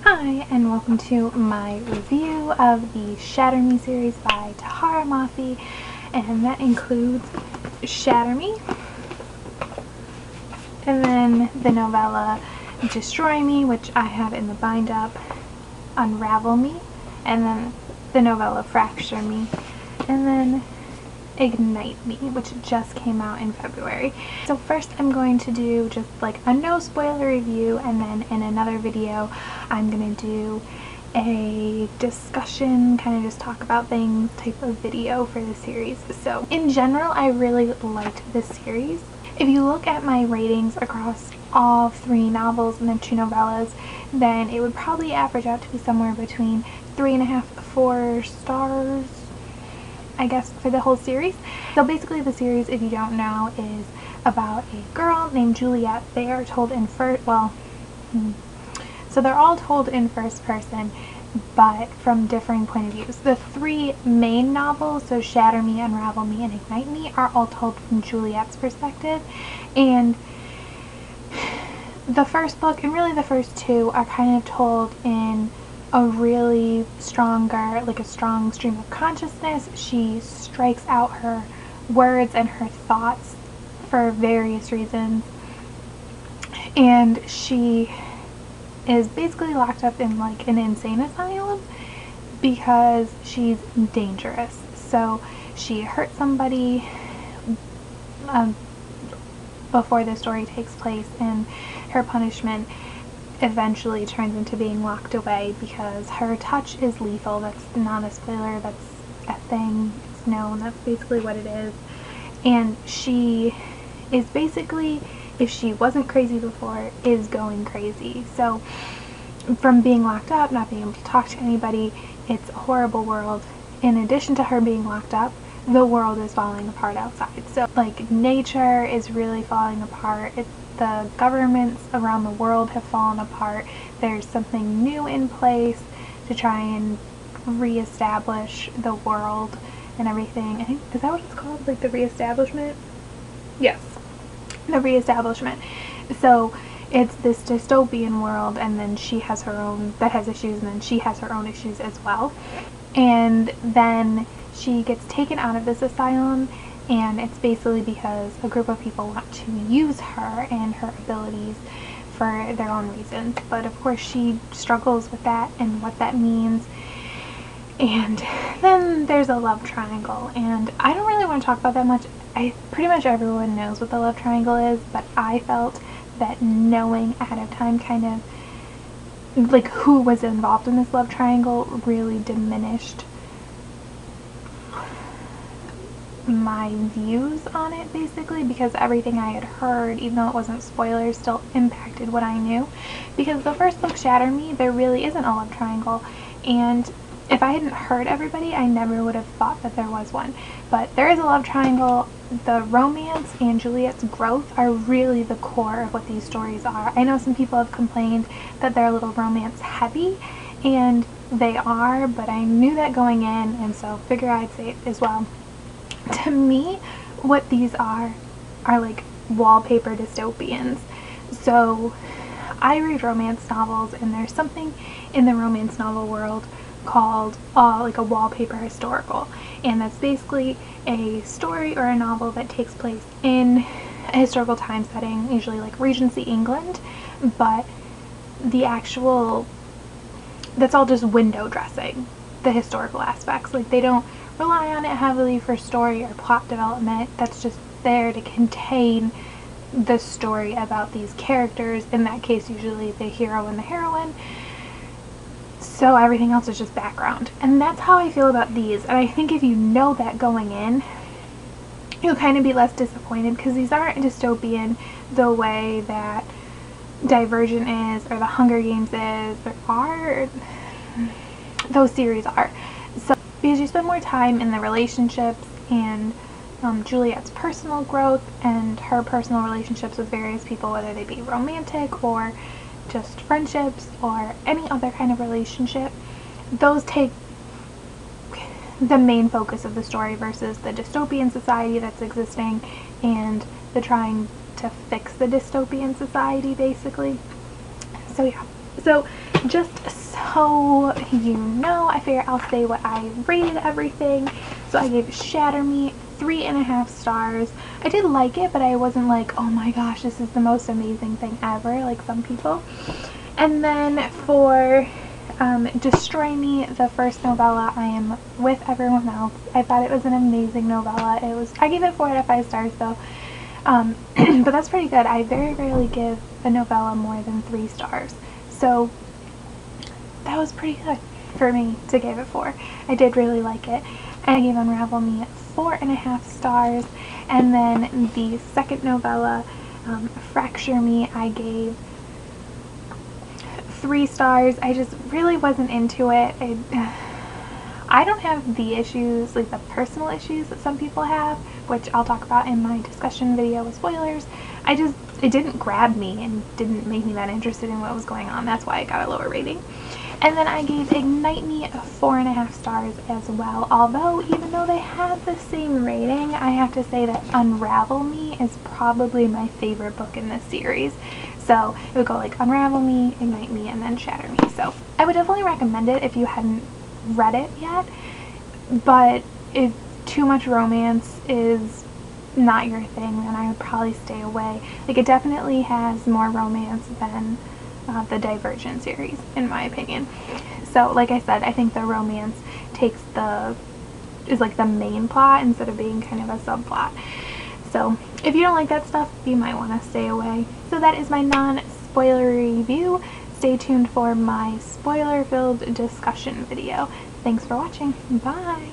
Hi, and welcome to my review of the Shatter Me series by Tahereh Mafi, and that includes Shatter Me, and then the novella Destroy Me, which I have in the bind up, Unravel Me, and then the novella Fracture Me, and then Ignite Me, which just came out in February. So first I'm going to do just like a no spoiler review, and then in another video I'm going to do a discussion, kind of just talk about things type of video for the series. So in general, I really liked this series. If you look at my ratings across all 3 novels and then 2 novellas, then it would probably average out to be somewhere between 3.5 to 4 stars, I guess, for the whole series. So basically the series, if you don't know, is about a girl named Juliet. They are told in so they're all told in first person, but from differing point of views. The 3 main novels, so Shatter Me, Unravel Me, and Ignite Me, are all told from Juliet's perspective, and the first book and really the first 2 are kind of told in a really a strong stream of consciousness. She strikes out her words and her thoughts for various reasons, and she is basically locked up in like an insane asylum because she's dangerous. So she hurt somebody before the story takes place, and her punishment eventually turns into being locked away because her touch is lethal. That's not a spoiler, that's a thing, it's known, that's basically what it is. And she is basically, if she wasn't crazy before, is going crazy. So from being locked up, not being able to talk to anybody, it's a horrible world. In addition to her being locked up, the world is falling apart outside. So like nature is really falling apart. The governments around the world have fallen apart. There's something new in place to try and reestablish the world and everything. I think, is that what it's called? Like the reestablishment? Yes, the reestablishment. So it's this dystopian world, and then she has her own, that has issues, and then she has her own issues as well. And then she gets taken out of this asylum, and it's basically because a group of people want to use her and her abilities for their own reasons. But of course she struggles with that and what that means. And then there's a love triangle, and I don't really want to talk about that much. Pretty much everyone knows what the love triangle is, but I felt that knowing ahead of time kind of like who was involved in this love triangle really diminished my views on it, basically, because everything I had heard, even though it wasn't spoilers, still impacted what I knew. Because the first book, Shatter Me, there really isn't a love triangle, and if I hadn't heard everybody, I never would have thought that there was one. But there is a love triangle. The romance and Juliet's growth are really the core of what these stories are. I know some people have complained that they're a little romance heavy, and they are, but I knew that going in, and so figure I'd say it as well. To me, what these are like wallpaper dystopians. So I read romance novels, and there's something in the romance novel world called like a wallpaper historical, and that's basically a story or a novel that takes place in a historical time setting, usually like Regency England, but that's all just window dressing the historical aspects. Like they don't rely on it heavily for story or plot development. That's just there to contain the story about these characters, in that case usually the hero and the heroine. So everything else is just background. And that's how I feel about these. And I think if you know that going in, you'll kind of be less disappointed, because these aren't dystopian the way that Divergent is, or the Hunger Games is, or those series are. So because you spend more time in the relationships and Juliet's personal growth and her personal relationships with various people, whether they be romantic or just friendships or any other kind of relationship, those take the main focus of the story versus the dystopian society that's existing and the trying to fix the dystopian society, basically. So yeah, so just so you know, I figure I'll say what I rated everything. So I gave Shatter Me 3.5 stars. I did like it, but I wasn't like, oh my gosh, this is the most amazing thing ever, like some people. And then for Destroy Me, the first novella, I am with everyone else. I thought it was an amazing novella. I gave it 4 out of 5 stars though. But that's pretty good. I very rarely give a novella more than 3 stars. So that was pretty good for me to give it 4. I did really like it. And I gave Unravel Me 4.5 stars. And then the second novella, Fracture Me, I gave 3 stars. I just really wasn't into it. I don't have the issues, like the personal issues that some people have, which I'll talk about in my discussion video with spoilers. It didn't grab me and didn't make me that interested in what was going on. That's why I got a lower rating. And then I gave Ignite Me 4.5 stars as well. Although, even though they had the same rating, I have to say that Unravel Me is probably my favorite book in this series. So it would go like Unravel Me, Ignite Me, and then Shatter Me. So I would definitely recommend it if you hadn't read it yet. But if too much romance is not your thing, then I would probably stay away. Like, it definitely has more romance than the Divergent series, in my opinion. So, like I said, I think the romance is like the main plot instead of being kind of a subplot. So, if you don't like that stuff, you might want to stay away. So that is my non-spoiler review. Stay tuned for my spoiler-filled discussion video. Thanks for watching. Bye!